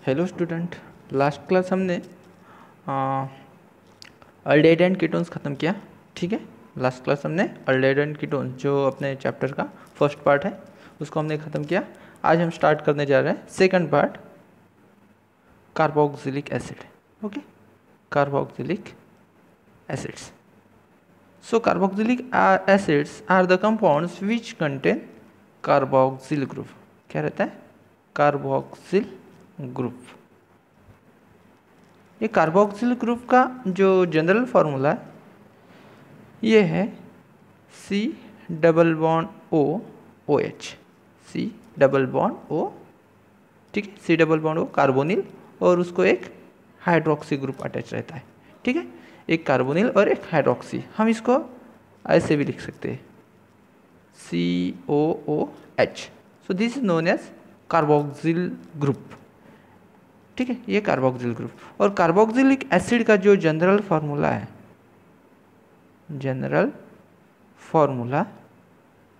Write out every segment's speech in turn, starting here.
Hello student, last class हमने aldehyde and ketones ख़त्म किया। ठीक है, लास्ट क्लास हमने अल्डेहाइड एंड कीटोन्स जो अपने चैप्टर का फर्स्ट पार्ट है उसको हमने ख़त्म किया। आज हम स्टार्ट करने जा रहे हैं second part, carboxylic acid. Okay, carboxylic acids. So carboxylic acids are the compounds which contain carboxyl group। क्या रहता है? Carboxyl group. ये कार्बोक्सिल ग्रुप का जो जनरल फार्मूला है ये है C double bond O OH। C double bond O, ठीक है, C double bond O carbonyl और उसको एक हाइड्रोक्सी ग्रुप अटैच रहता है। ठीक है, एक कार्बोनिल और एक हाइड्रोक्सी। हम इसको ऐसे भी लिख सकते हैं COOH। So this is known as carboxyl group. ठीक है, ये कार्बोक्सिल ग्रुप। और कार्बोक्सिलिक एसिड का जो जनरल फार्मूला है, जनरल फार्मूला,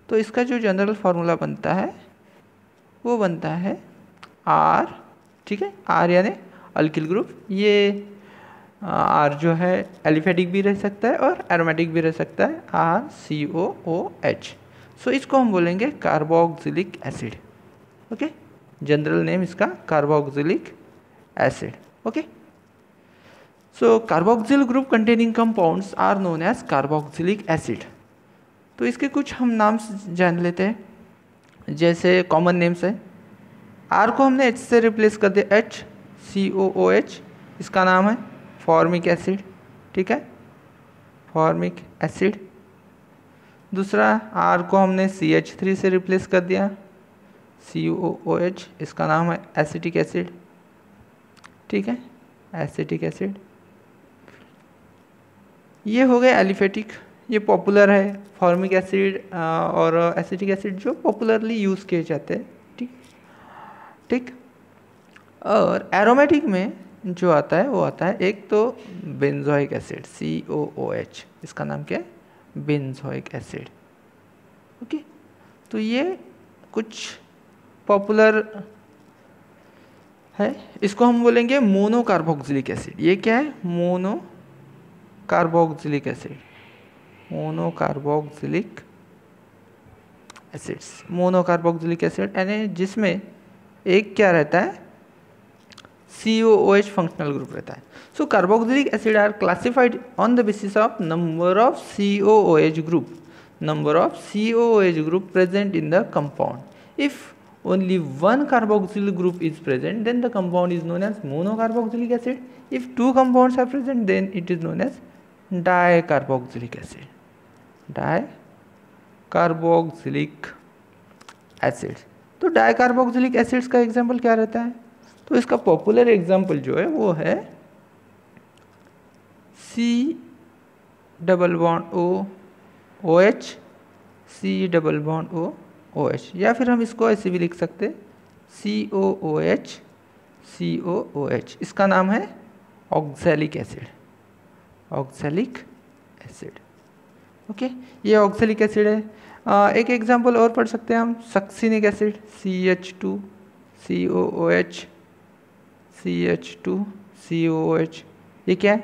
तो इसका जो जनरल फार्मूला बनता है वो बनता है R। ठीक है, R यानी अल्किल ग्रुप। ये R जो है एलिफेटिक भी रह सकता है और एरोमेटिक भी रह सकता है, RCOOH। सो इसको हम बोलेंगे carboxylic acid. Okay, general name इसका carboxylic acid. Okay, so carboxyl group containing compounds are known as carboxylic acid. तो इसके कुछ हम नाम जान लेते हैं, जैसे कॉमन नेम्स है। R को हमने H से रिप्लेस कर दिया, HCOOH। इसका नाम है फॉर्मिक एसिड। ठीक है, फॉर्मिक एसिड। दूसरा R को हमने CH3 से रिप्लेस कर दिया, COOH। इसका नाम है एसिटिक एसिड। ठीक है, एसिटिक एसिड। ये हो गए एलिफेटिक, ये पॉपुलर है। फॉर्मिक एसिड और एसिटिक एसिड जो पॉपुलरली यूज़ किए जाते हैं। ठीक ठीक। और एरोमेटिक में जो आता है वो आता है एक तो बेंजोइक एसिड, COOH। इसका नाम क्या है? Benzoic acid. ओके, तो ये कुछ पॉपुलर है। इसको हम बोलेंगे मोनो कार्बोक्सिलिक एसिड। ये क्या है? Mono carboxylic acid, mono carboxylic acids. Mono carboxylic acid यानी जिसमें एक क्या रहता है? COOH फंक्शनल ग्रुप रहता है। So carboxylic acid are classified on the basis of number of COOH group, number of COOH group present in the compound. If only one carboxyl group is present, then the compound is known as monocarboxylic acid. If two compounds are present, then it is known as dicarboxylic acid, dicarboxylic acid। तो dicarboxylic acids का example क्या रहता है? तो इसका popular example जो है वो है C double bond O OH, C double bond O OH। या फिर हम इसको ऐसे भी लिख सकते COOH COOH। इसका नाम है oxalic acid, oxalic acid. Okay, ये ऑक्सैलिक एसिड है। एक एग्जांपल और पढ़ सकते हैं हम, succinic acid, CH2 COOH CH2 COOH। ये क्या है?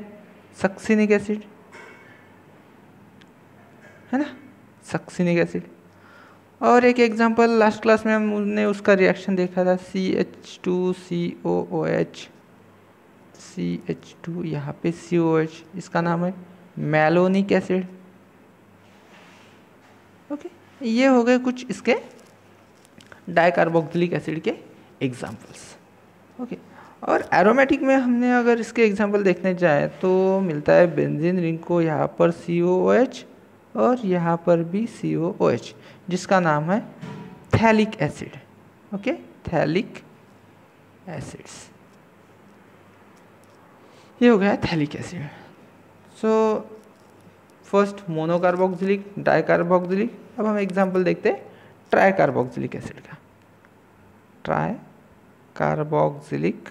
सक्सिनिक एसिड है ना, सक्सिनिक एसिड। और एक एग्जांपल लास्ट क्लास में हमने उसका रिएक्शन देखा था, CH2COOH CH2, यहाँ पे COH। इसका नाम है मैलोनिक एसिड। ओके, ये हो गए कुछ इसके डाइकार्बोक्सिलिक एसिड के एग्जांपल्स। ओके, और एरोमेटिक में हमने अगर इसके एग्जांपल देखने जाए तो मिलता है बेंजीन रिंग को, यहाँ पर COOH और यहाँ पर भी COOH, जिसका नाम है phthalic acid. Okay, phthalic acids. ये हो गया phthalic acid. So first monocarboxylic, dicarboxylic. अब हम एग्जांपल देखते हैं ट्राई कार्बोक्सिलिक एसिड का। Try carboxylic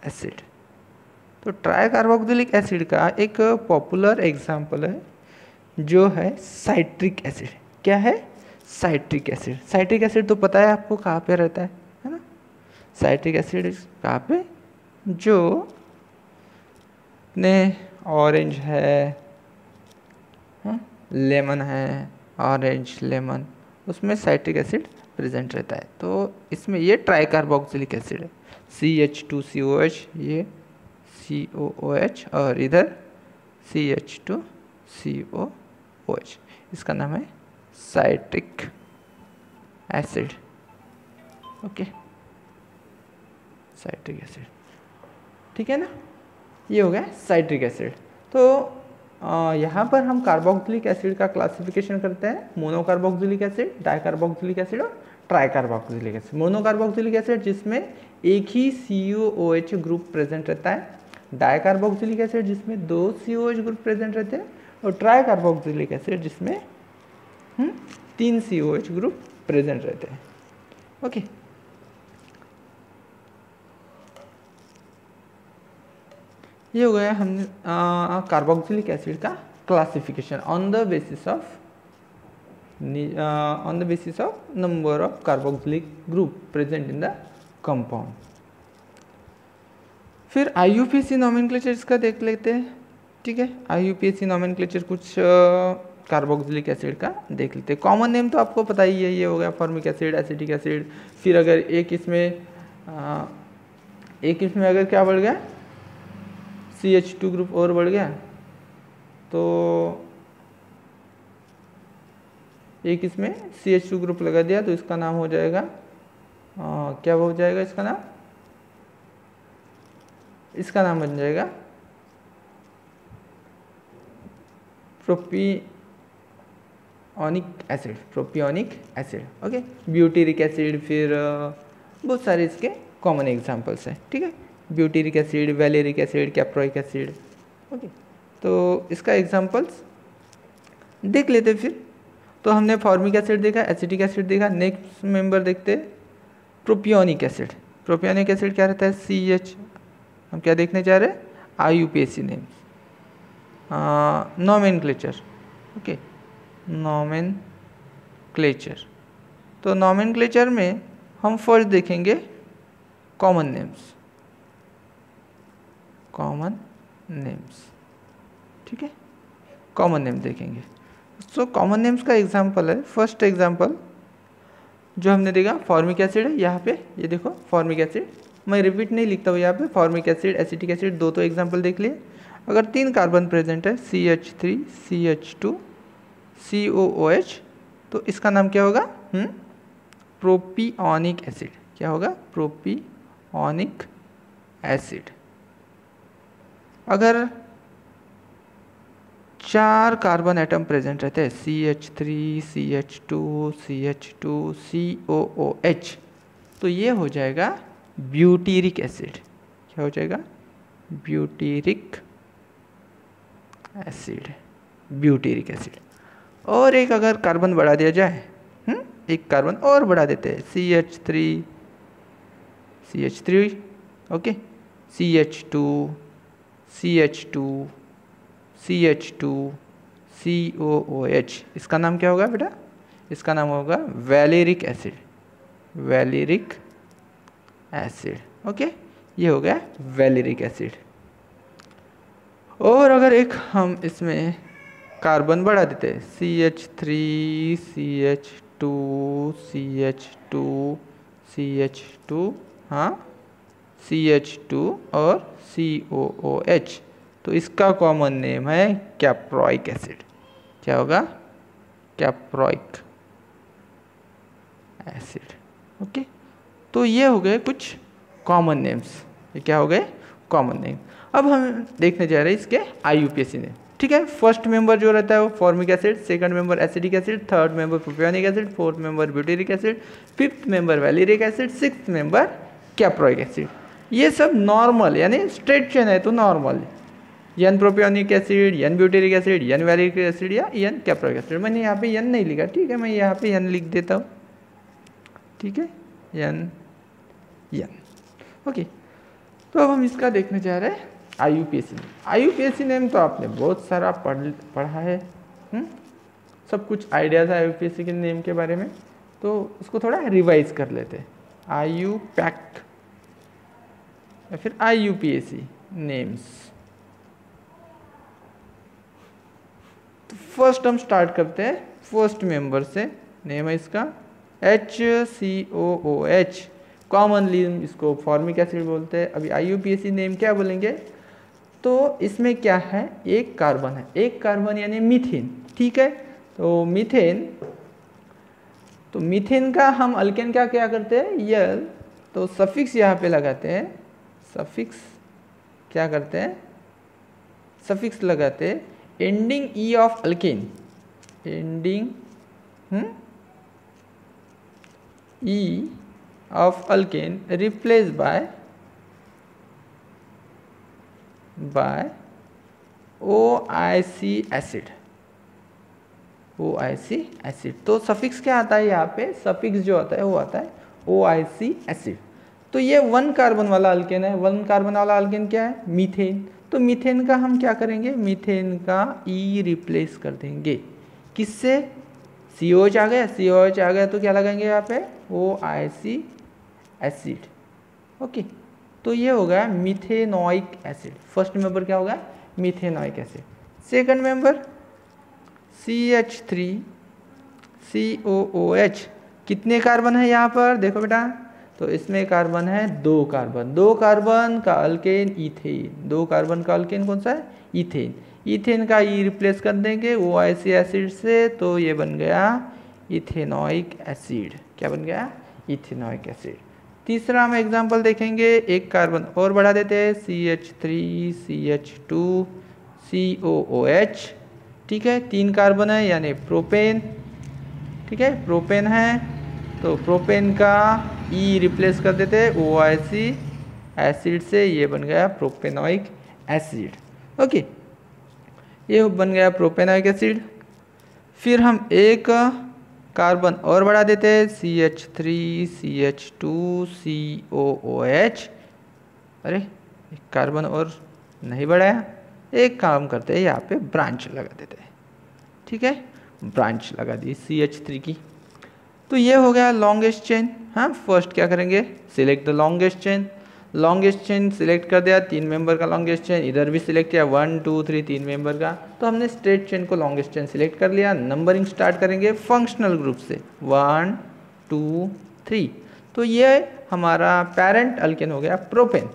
acid. तो ट्राई कार्बोक्सिलिक एसिड का एक पॉपुलर एग्जांपल है जो है साइट्रिक एसिड। क्या है? Citric acid. साइट्रिक एसिड तो पता है आपको कहाँ पे रहता है ना? साइट्रिक एसिड कहाँ पे, जो ने ऑरेंज है, लेमन है, ऑरेंज लेमन, उसमें साइट्रिक एसिड प्रेजेंट रहता है। तो इसमें ये ट्राइकार्बोक्सिलिक एसिड है, CH2COH, ये COOH और इधर CH2COOH, इसका नाम है citric acid. Okay, citric acid, ठीक है ना। ये हो गया साइट्रिक एसिड। तो यहाँ पर हम कार्बोक्सिलिक एसिड का क्लासिफिकेशन करते हैं, मोनोकार्बोक्सिलिक एसिड, डाइकार्बोक्सिलिक एसिड और ट्राइकार्बोक्सिलिक एसिड। मोनोकार्बोक्सिलिक एसिड जिसमें एक ही COOH ग्रुप प्रेजेंट रहता है, डाइकार्बोक्सिलिक एसिड जिसमें 2 COOH ग्रुप प्रेजेंट रहते हैं, और ट्राइकार्बोक्सिलिक एसिड जिसमें 3 COOH ग्रुप प्रेजेंट रहते हैं। ओके, ये हो गया हमने कार्बोक्सिलिक एसिड का classification on the basis of number of carboxylic group present in the compound. फिर IUPAC नॉमेनक्लेचर इसका देख लेते हैं, ठीक है। IUPAC नॉमेनक्लेचर कुछ कार्बोक्सिलिक एसिड का देख लेते हैं। कॉमन नेम तो आपको पता ही है, ये हो गया फॉर्मिक एसिड, एसिटिक एसिड। फिर अगर एक इसमें अगर क्या बढ़ गया, CH2 ग्रुप और बढ़ गया, तो एक इसमें CH2 ग्रुप लगा दिया, तो इसका नाम हो जाएगा क्या हो जाएगा इसका नाम बन जाएगा propionic acid. Okay, butyric acid, फिर बहुत सारे इसके कॉमन एग्जांपल्स हैं, ठीक है। Butyric acid, valeric acid, caproic acid. Okay, तो इसका एग्जांपल्स देख लेते फिर। तो हमने फॉर्मिक एसिड देखा, एसिटिक एसिड देखा, नेक्स्ट मेंबर देखते प्रोपियोनिक एसिड। प्रोपियोनिक एसिड क्या रहता है, CH। हम क्या देखने जा रहे हैं, IUPAC name, nomenclature. Okay, nomenclature. तो नॉमेनक्लेचर में हम फर्स्ट देखेंगे कॉमन नेम्स, ठीक है। कॉमन नेम देखेंगे। सो कॉमन नेम्स का एग्जांपल है, फर्स्ट एग्जांपल जो हमने देखा फॉर्मिक एसिड है। यहाँ पे ये देखो फॉर्मिक एसिड, मैं रिपीट नहीं लिखता हूँ यहाँ पे। फॉर्मिक एसिड, एसिटिक एसिड, दो तो एग्जांपल देख लिए। अगर 3 कार्बन प्रेजेंट है, CH3, CH2, COOH, तो इसका नाम क्या होगा, प्रोपियोनिक एसिड। क्या होगा, प्रोपियोनिक एसिड। अगर 4 कार्बन एटम प्रेजेंट रहते हैं, CH3, CH2, CH2, COOH, तो ये हो जाएगा ब्यूटेरिक एसिड। क्या हो जाएगा, ब्यूटेरिक एसिड। और एक अगर कार्बन बढ़ा दिया जाए, एक कार्बन और बढ़ा देते हैं, CH3, ओके, CH2, COOH, इसका नाम क्या होगा बेटा, इसका नाम होगा वैलेरिक एसिड। ओके, ये हो गया वैलेरिक एसिड। और अगर एक हम इसमें कार्बन बढ़ा देते हैं, CH3, CH2, CH2 और COOH, तो इसका कॉमन नेम है कैप्रोइक एसिड। क्या होगा, कैप्रोइक एसिड। ओके, तो ये हो गए कुछ कॉमन नेम्स। ये क्या हो गए, कॉमन नेम। अब हम देखने जा रहे हैं इसके IUPAC नेम, ठीक है। फर्स्ट मेंबर जो रहता है वो formic acid, second member acetic acid, third member propionic acid, fourth member butyric acid, fifth member valeric acid, sixth member caproic acid. ये सब नॉर्मल यानी स्ट्रेट चेन है, तो normal N propionic acid, N butyric acid, N valeric acid या N caproic acid. मैंने यहाँ पे N नहीं लिखा, ठीक है, मैं यहाँ पे N लिख देता हूँ, ठीक है, N। ओके, तो अब हम इसका देखने जा रहे हैं IUPAC नेम। तो आपने बहुत सारा पढ़ा है, सब कुछ आइडियाज़ है IUPAC के नेम के बारे में, तो उसको थोड़ा रिवाइज कर लेते हैं। IUPAC या फिर IUPAC नेम्स। तो फर्स्ट हम स्टार्ट करते हैं फर्स्ट मेंबर से। नेम है इसका HCOOH, कॉमनली इसको फॉर्मिक एसिड बोलते हैं। अभी IUPAC नेम क्या बोलेंगे, तो इसमें क्या है, एक कार्बन है, एक कार्बन यानी मीथेन, ठीक है। तो मीथेन का हम अल्केन क्या करते हैं, यल, तो सफिक्स यहाँ पे लगाते हैं, सफिक्स क्या करते हैं, सफिक्स लगाते हैं ending E of alkane, ending E of alkane replace by OIC acid, OIC acid. तो सफिक्स क्या आता है यहाँ पे, सफिक्स जो आता है वो आता है OIC एसिड। तो ये 1 कार्बन वाला अल्केन है। 1 कार्बन वाला अल्केन क्या है, मीथेन। तो मीथेन का हम क्या करेंगे, मीथेन का E रिप्लेस कर देंगे किससे, COH आ गया, COH आ गया तो क्या लगाएंगे यहाँ पे, OIC एसिड। ओके, तो ये हो गया मिथेनोइक एसिड। फर्स्ट मेंबर क्या होगा, methanoic acid. Second member CH3COOH, कितने कार्बन है यहाँ पर देखो बेटा, तो इसमें कार्बन है 2 कार्बन, 2 कार्बन का अल्केन इथेन, 2 कार्बन का अल्केन कौन सा है, इथेन। इथेन का ई रिप्लेस कर देंगे OIC एसिड से, तो ये बन गया इथेनोइक एसिड। क्या बन गया, इथेनोइक एसिड। तीसरा हम एग्जांपल देखेंगे, एक कार्बन और बढ़ा देते हैं, CH3CH2COOH, ठीक है। 3 कार्बन है यानी प्रोपेन, ठीक है, प्रोपेन है। तो प्रोपेन का ई रिप्लेस कर देते हैं OIC एसिड से, ये बन गया प्रोपेनोइक एसिड। ओके, ये बन गया प्रोपेनोइक एसिड। फिर हम एक कार्बन और बढ़ा देते हैं, CH3CH2COOH। अरे एक कार्बन और नहीं बढ़ाया, एक काम करते हैं यहाँ पे ब्रांच लगा देते हैं, ठीक है, ब्रांच लगा दी CH3 की। तो ये हो गया लॉन्गेस्ट चेन। हाँ, फर्स्ट क्या करेंगे, select the longest chain. Longest chain select कर दिया, 3 मेंबर का लॉन्गेस्ट चेन, इधर भी सिलेक्ट किया 1 2 3 3 मेंबर का। तो हमने स्ट्रेट चेन को लॉन्गेस्ट चेन सिलेक्ट कर लिया। नंबरिंग स्टार्ट करेंगे फंक्शनल ग्रुप से 1 2 3। तो ये हमारा पेरेंट अल्केन हो गया प्रोपेन,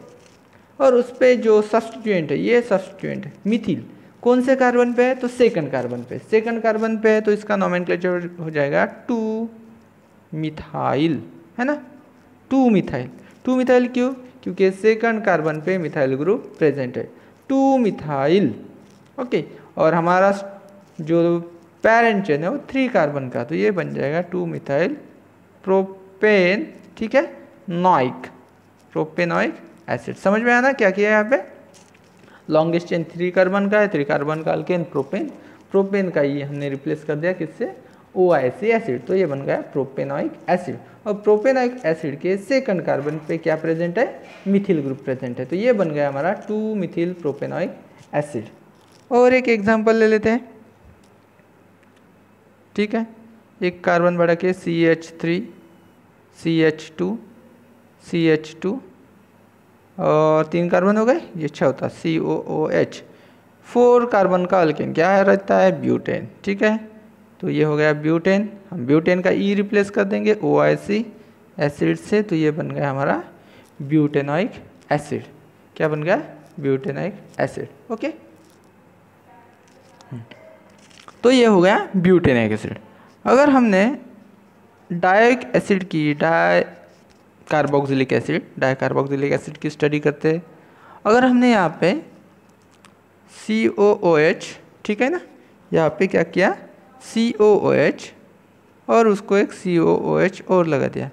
और उस पर जो सब्स्टिट्यूएंट है, ये सब्स्टिट्यूएंट है मिथिल, कौन से कार्बन पे है, तो सेकंड कार्बन पे, सेकंड कार्बन पे है, तो इसका नोमेनक्लेचर हो जाएगा 2 मिथाइल, है ना, 2 मिथाइल। 2 मिथाइल क्यों, क्योंकि सेकंड कार्बन पे मिथाइल ग्रुप प्रेजेंट है, 2 मिथाइल। ओके, और हमारा जो पेरेंट चेन है वो 3 कार्बन का, तो ये बन जाएगा 2 मिथाइल प्रोपेन, ठीक है, नॉइक, प्रोपेनोइक एसिड। समझ में आया ना क्या किया है यहाँ पे, लॉन्गेस्ट चेन 3 कार्बन का है, 3 कार्बन का अल्केन प्रोपेन, प्रोपेन का ये हमने रिप्लेस कर दिया किससे, OIC एसिड, तो ये बन गया प्रोपेनोइक एसिड। और प्रोपेनोइक एसिड के सेकंड कार्बन पे क्या प्रेजेंट है, मिथिल ग्रुप प्रेजेंट है, तो ये बन गया हमारा 2 मिथिल प्रोपेनोइक एसिड। और एक एग्जांपल ले लेते हैं, ठीक है, एक कार्बन बढ़ा के CH3CH2CH2 और 3 कार्बन हो गए, ये 6 होता है COOH। 4 कार्बन का अल्केन क्या है, रहता है ब्यूटेन, ठीक है। तो ये हो गया ब्यूटेन, हम ब्यूटेन का ई रिप्लेस कर देंगे OIC एसिड से, तो ये बन गया हमारा ब्यूटेनोइक एसिड। क्या बन गया, ब्यूटेनोइक एसिड। ओके, तो ये हो गया ब्यूटेनोइक एसिड। अगर हमने डायोइक एसिड की, डाइकार्बोक्सिलिक एसिड की स्टडी करते हैं, अगर हमने यहाँ पे COOH, ठीक है ना, यहाँ पे क्या किया, COOH और उसको एक COOH और लगा दिया,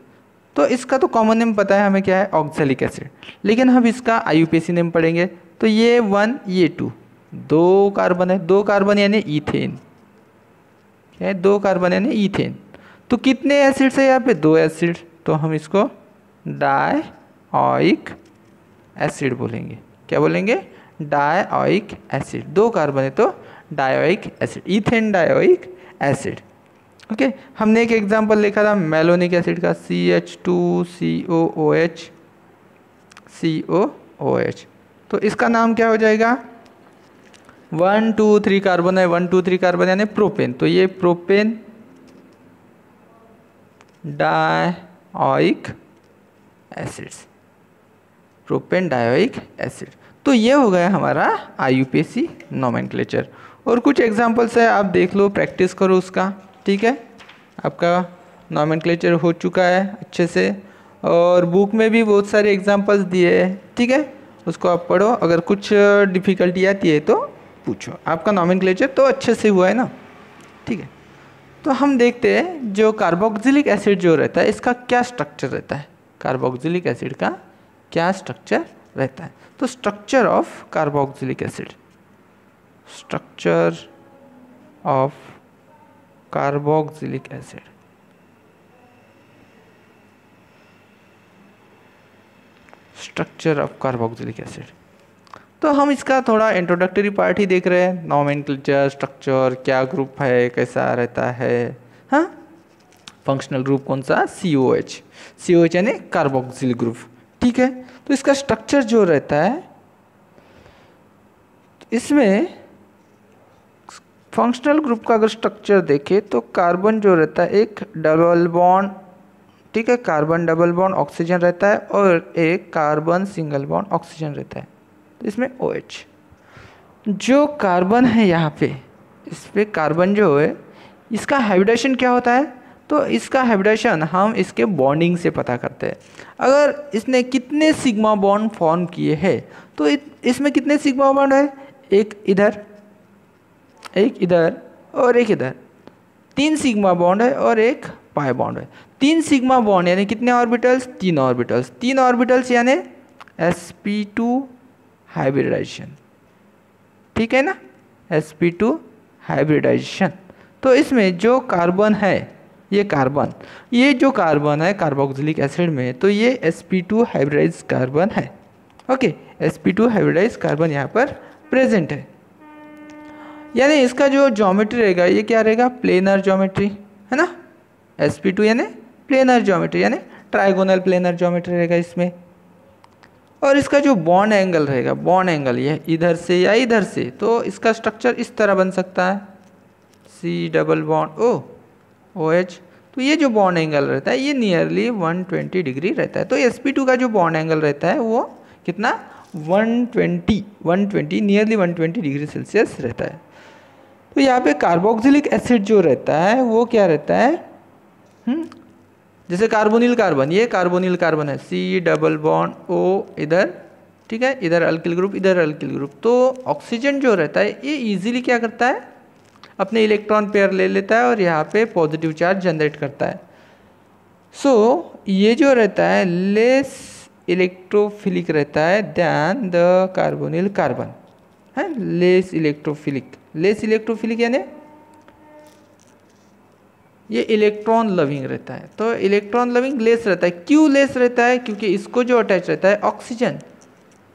तो इसका तो कॉमन नेम पता है हमें क्या है, ऑक्सैलिक एसिड। लेकिन हम इसका IUPAC नेम पढ़ेंगे, तो ये 1 ये 2, 2 कार्बन है, 2 कार्बन यानी ईथेन, क्या है, 2 कार्बन यानी ईथेन। तो कितने एसिड्स है यहाँ पे, 2 एसिड, तो हम इसको डायोइक एसिड बोलेंगे। क्या बोलेंगे, डायोइक एसिड। 2 कार्बन है तो dioic acid, ethane dioic acid. Okay, हमने एक एग्जांपल लिखा था मेलोनिक एसिड का, CH2COOH CO OH। तो इसका नाम क्या हो जाएगा, 1 2 3 कार्बन है, 1 2 3 कार्बन यानी प्रोपेन। तो ये propane dioic acids, propane dioic acid. तो ये हो गया हमारा IUPAC नोमेनक्लेचर। और कुछ एग्जांपल्स है, आप देख लो, प्रैक्टिस करो उसका, ठीक है। आपका नोमेनक्लेचर हो चुका है अच्छे से, और बुक में भी बहुत सारे एग्जांपल्स दिए हैं, ठीक है। उसको आप पढ़ो, अगर कुछ डिफ़िकल्टी आती है तो पूछो। आपका नोमेनक्लेचर तो अच्छे से हुआ है ना, ठीक है। तो हम देखते हैं जो कार्बोक्सिलिक एसिड जो रहता है इसका क्या स्ट्रक्चर रहता है, कार्बोक्सिलिक एसिड का क्या स्ट्रक्चर रहता है। तो structure of carboxylic acid, structure of carboxylic acid, structure of carboxylic acid. तो हम इसका थोड़ा इंट्रोडक्टरी पार्ट ही देख रहे हैं, नोमेनक्लेचर, स्ट्रक्चर, क्या ग्रुप है, कैसा रहता है, हाँ। फंक्शनल ग्रुप कौन सा, COH, COH यानी कार्बोक्सिल ग्रुप, ठीक है। तो इसका स्ट्रक्चर जो रहता है, इसमें फंक्शनल ग्रुप का अगर स्ट्रक्चर देखें तो कार्बन जो रहता है एक डबल बॉन्ड, ठीक है, कार्बन डबल बॉन्ड ऑक्सीजन रहता है, और एक कार्बन सिंगल बॉन्ड ऑक्सीजन रहता है। तो इसमें OH जो कार्बन है यहाँ पे, इस पे कार्बन जो है इसका हाइब्रिडेशन क्या होता है, तो इसका हाइब्रिडेशन हम इसके बॉन्डिंग से पता करते हैं। अगर इसने कितने सिग्मा बॉन्ड फॉर्म किए हैं, तो इसमें कितने सिग्मा बॉन्ड है, एक इधर, एक इधर और एक इधर, 3 सिग्मा बॉन्ड है और एक पाई बॉन्ड है। 3 सिग्मा बॉन्ड यानी कितने ऑर्बिटल्स, 3 ऑर्बिटल्स, 3 ऑर्बिटल्स यानी sp2 हाइब्रिडाइजेशन, ठीक है ना, sp2 हाइब्रिडाइजेशन। तो इसमें जो कार्बन है, ये कार्बन, ये जो कार्बन है कार्बोक्सिलिक एसिड में, तो ये sp2 हाइब्रिडाइज कार्बन है, ओके। sp2 हाइब्रिडाइज कार्बन यहाँ पर प्रेजेंट है, यानी इसका जो ज्योमेट्री रहेगा ये क्या रहेगा, प्लेनर ज्योमेट्री, है ना। sp2 यानी प्लेनर ज्योमेट्री, यानी ट्राइगोनल प्लेनर ज्योमेट्री रहेगा इसमें। और इसका जो बॉन्ड एंगल रहेगा, बॉन्ड एंगल ये इधर से या इधर से, तो इसका स्ट्रक्चर इस तरह बन सकता है, C double bond O OH। तो ये जो बॉन्ड एंगल रहता है ये नियरली 120 डिग्री रहता है। तो sp2 का जो बॉन्ड एंगल रहता है वो कितना, 120 नियरली 120 डिग्री सेल्सियस रहता है। तो यहाँ पे कार्बोक्सिलिक एसिड जो रहता है वो क्या रहता है, जैसे कार्बोनिल कार्बन, ये कार्बोनिल कार्बन है, C डबल बॉन्ड O इधर, ठीक है, इधर अल्किल ग्रुप, इधर अल्किल ग्रुप। तो ऑक्सीजन जो रहता है ये इजीली क्या करता है, अपने इलेक्ट्रॉन पेयर ले लेता है और यहाँ पे पॉजिटिव चार्ज जनरेट करता है। सो ये जो रहता है लेस इलेक्ट्रोफिलिक रहता है देन द कार्बोनिल कार्बन, है, लेस इलेक्ट्रोफिलिक। लेस इलेक्ट्रोफिलिक यानी ये इलेक्ट्रॉन लविंग रहता है। तो इलेक्ट्रॉन लविंग लेस रहता है, क्यों लेस रहता है, क्योंकि इसको जो अटैच रहता है ऑक्सीजन,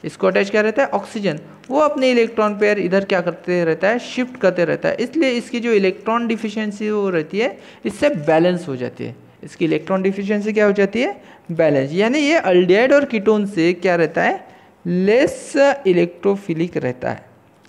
इसको अटैच क्या रहता है, ऑक्सीजन, वो अपने इलेक्ट्रॉन पेयर इधर क्या करते रहता है, शिफ्ट करते रहता है। इसलिए इसकी जो इलेक्ट्रॉन डिफिशियंसी वो रहती है इससे बैलेंस हो जाती है, इसकी इलेक्ट्रॉन डिफिशियंसी क्या हो जाती है, बैलेंस। यानी ये अल्डिहाइड और कीटोन से क्या रहता है, लेस इलेक्ट्रोफिलिक रहता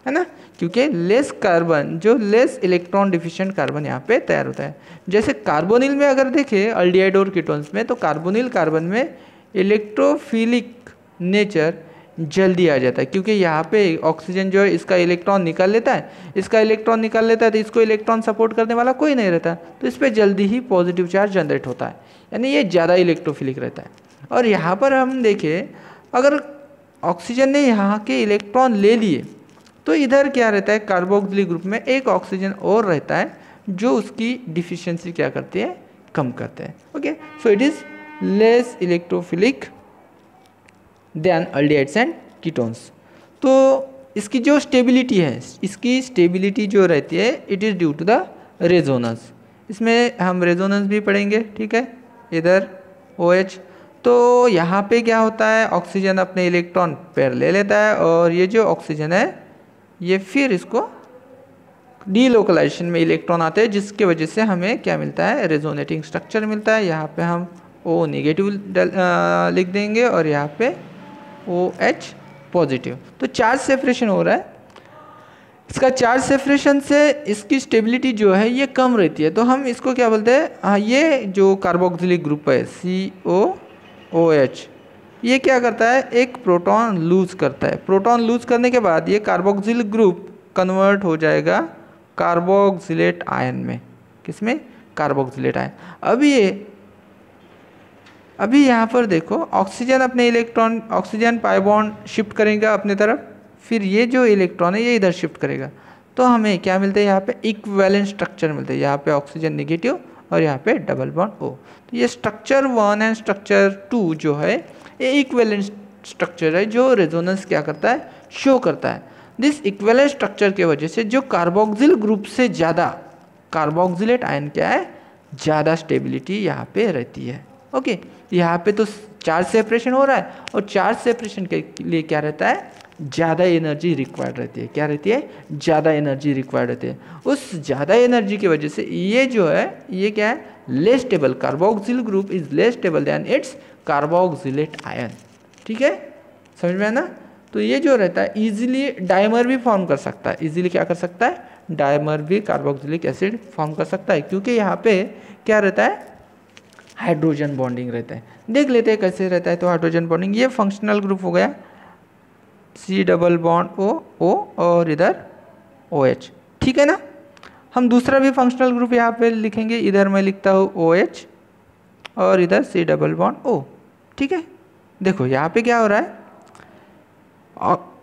है ना, क्योंकि लेस कार्बन, जो लेस इलेक्ट्रॉन डिफिशिएंट कार्बन यहाँ पे तैयार होता है। जैसे कार्बोनिल में अगर देखें अल्डिहाइड और कीटोन्स में, तो कार्बोनिल कार्बन में इलेक्ट्रोफिलिक नेचर जल्दी आ जाता है, क्योंकि यहाँ पे ऑक्सीजन जो है इसका इलेक्ट्रॉन निकाल लेता है, इसका इलेक्ट्रॉन निकाल लेता है, तो इसको इलेक्ट्रॉन सपोर्ट करने वाला कोई नहीं रहता, तो इस पर जल्दी ही पॉजिटिव चार्ज जनरेट होता है, यानी ये ज़्यादा इलेक्ट्रोफिलिक रहता है। और यहाँ पर हम देखें अगर ऑक्सीजन ने यहाँ के इलेक्ट्रॉन ले लिए, तो इधर क्या रहता है, कार्बोक्सिलिक ग्रुप में एक ऑक्सीजन और रहता है जो उसकी डिफिशियंसी क्या करती है, कम करते हैं। Okay, so it is less electrophilic than aldehydes and ketones. तो इसकी जो स्टेबिलिटी है, इसकी स्टेबिलिटी जो रहती है it is due to the resonance. इसमें हम रेजोनेंस भी पढ़ेंगे, ठीक है, इधर OH। तो यहाँ पे क्या होता है, ऑक्सीजन अपने इलेक्ट्रॉन पेयर ले लेता है और ये जो ऑक्सीजन है ये फिर इसको डीलोकलाइजेशन में इलेक्ट्रॉन आते हैं, जिसके वजह से हमें क्या मिलता है, रेजोनेटिंग स्ट्रक्चर मिलता है। यहाँ पे हम O नेगेटिव लिख देंगे और यहाँ पे OH पॉजिटिव। तो चार्ज सेपरेशन हो रहा है, इसका चार्ज सेपरेशन से इसकी स्टेबिलिटी जो है ये कम रहती है। तो हम इसको क्या बोलते हैं, हाँ, ये जो कार्बोक्सिलिक ग्रुप है COOH, ये क्या करता है, एक प्रोटॉन लूज करता है। प्रोटॉन लूज करने के बाद ये कार्बोक्सिलिक ग्रुप कन्वर्ट हो जाएगा कार्बोक्सिलेट आयन में। किसमें, कार्बोक्सिलेट आयन। अभी यहाँ पर देखो, ऑक्सीजन अपने electron, oxygen pi bond shift करेगा अपने तरफ, फिर ये जो इलेक्ट्रॉन है ये इधर शिफ्ट करेगा। तो हमें क्या मिलता है, यहाँ पे इक्विवेलेंट स्ट्रक्चर मिलता है। यहाँ पे ऑक्सीजन नेगेटिव और यहाँ पे डबल बॉन्ड O। तो ये स्ट्रक्चर 1 एंड स्ट्रक्चर 2 जो है ये इक्विवेलेंट स्ट्रक्चर है, जो रेजोनेंस क्या करता है, शो करता है। दिस इक्विवेलेंट स्ट्रक्चर की वजह से जो कार्बोक्सिल ग्रुप से ज़्यादा कार्बोक्सिलेट आयन क्या है, ज़्यादा स्टेबिलिटी यहाँ पे रहती है। ओके, यहाँ पे तो चार्ज सेपरेशन हो रहा है, और चार्ज सेपरेशन के लिए क्या रहता है, ज़्यादा एनर्जी रिक्वायर्ड रहती है। क्या रहती है, ज़्यादा एनर्जी रिक्वायर्ड रहती है। उस ज़्यादा एनर्जी की वजह से ये जो है, ये क्या है, less stable, carboxyl group is less stable then it's carboxylate ion. ठीक है, समझ में है ना। तो ये जो रहता है इजीली डायमर भी फॉर्म कर सकता है। इजीली क्या कर सकता है, डायमर भी कार्बोक्सिलिक एसिड फॉर्म कर सकता है, क्योंकि यहाँ पे क्या रहता है, हाइड्रोजन बॉन्डिंग रहता है। देख लेते हैं कैसे रहता है। तो हाइड्रोजन बॉन्डिंग, ये फंक्शनल ग्रुप हो गया C डबल बॉन्ड O और इधर OH। ठीक है ना। हम दूसरा भी फंक्शनल ग्रुप यहाँ पे लिखेंगे, इधर मैं लिखता हूँ OH और इधर C डबल बॉन्ड O। ठीक है, देखो यहाँ पे क्या हो रहा है,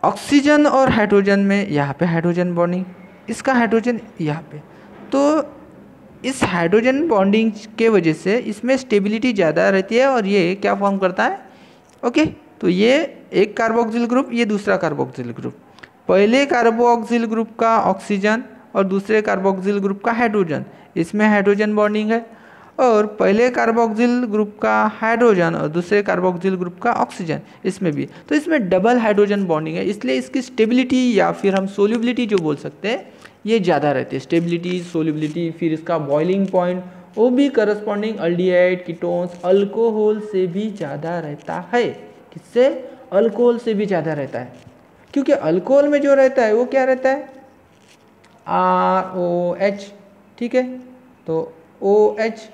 ऑक्सीजन और हाइड्रोजन में यहाँ पे हाइड्रोजन बॉन्डिंग, इसका हाइड्रोजन यहाँ पे। तो इस हाइड्रोजन बॉन्डिंग के वजह से इसमें स्टेबिलिटी ज़्यादा रहती है, और ये क्या फॉर्म करता है, ओके। तो ये एक कार्बोक्सिल ग्रुप, ये दूसरा कार्बोक्सिल ग्रुप। पहले कार्बोक्सिल ग्रुप का ऑक्सीजन और दूसरे कार्बोक्सिल ग्रुप का हाइड्रोजन, इसमें हाइड्रोजन बॉन्डिंग है। और पहले कार्बोक्सिल ग्रुप का हाइड्रोजन और दूसरे कार्बोक्सिल ग्रुप का ऑक्सीजन, इसमें भी। तो इसमें डबल हाइड्रोजन बॉन्डिंग है, इसलिए इसकी स्टेबिलिटी या फिर हम सोल्युबिलिटी जो बोल सकते हैं ये ज़्यादा रहती है। स्टेबिलिटी, सोल्युबिलिटी, फिर इसका बॉइलिंग पॉइंट वो भी करस्पॉन्डिंग अल्डिहाइड, कीटोन्स, अल्कोहल से भी ज़्यादा रहता है। किससे, अल्कोहल से भी ज़्यादा रहता है, क्योंकि अल्कोहल में जो रहता है वो क्या रहता है, ROH। ठीक है, तो OH।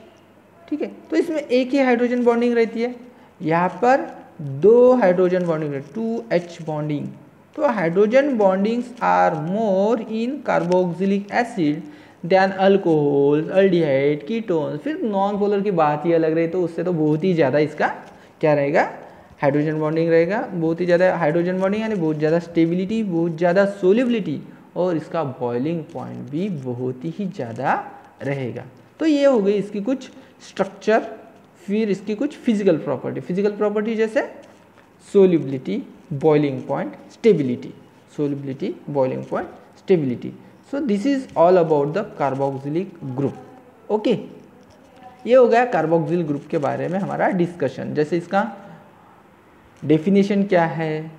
ठीक है, तो इसमें एक ही हाइड्रोजन बॉन्डिंग रहती है, यहाँ पर 2 हाइड्रोजन बॉन्डिंग है, 2H बॉन्डिंग। तो hydrogen bondings are more in carboxylic acid than alcohol, aldehyde, ketones. फिर नॉन पोलर की बात ही अलग रही, तो उससे तो बहुत ही ज़्यादा इसका क्या रहेगा, हाइड्रोजन बॉन्डिंग रहेगा, बहुत ही ज़्यादा हाइड्रोजन बॉन्डिंग, यानी बहुत ज़्यादा स्टेबिलिटी, बहुत ज़्यादा सोल्युबिलिटी, और इसका बॉइलिंग पॉइंट भी बहुत ही ज़्यादा रहेगा। तो ये हो गई इसकी कुछ स्ट्रक्चर। फिर इसकी कुछ फिजिकल प्रॉपर्टी। फिजिकल प्रॉपर्टी जैसे solubility, boiling point, stability. Solubility, boiling point, stability. So this is all about the carboxylic group. Okay, ये हो गया कार्बोक्सिल ग्रुप के बारे में हमारा डिस्कशन। जैसे इसका डेफिनेशन क्या है,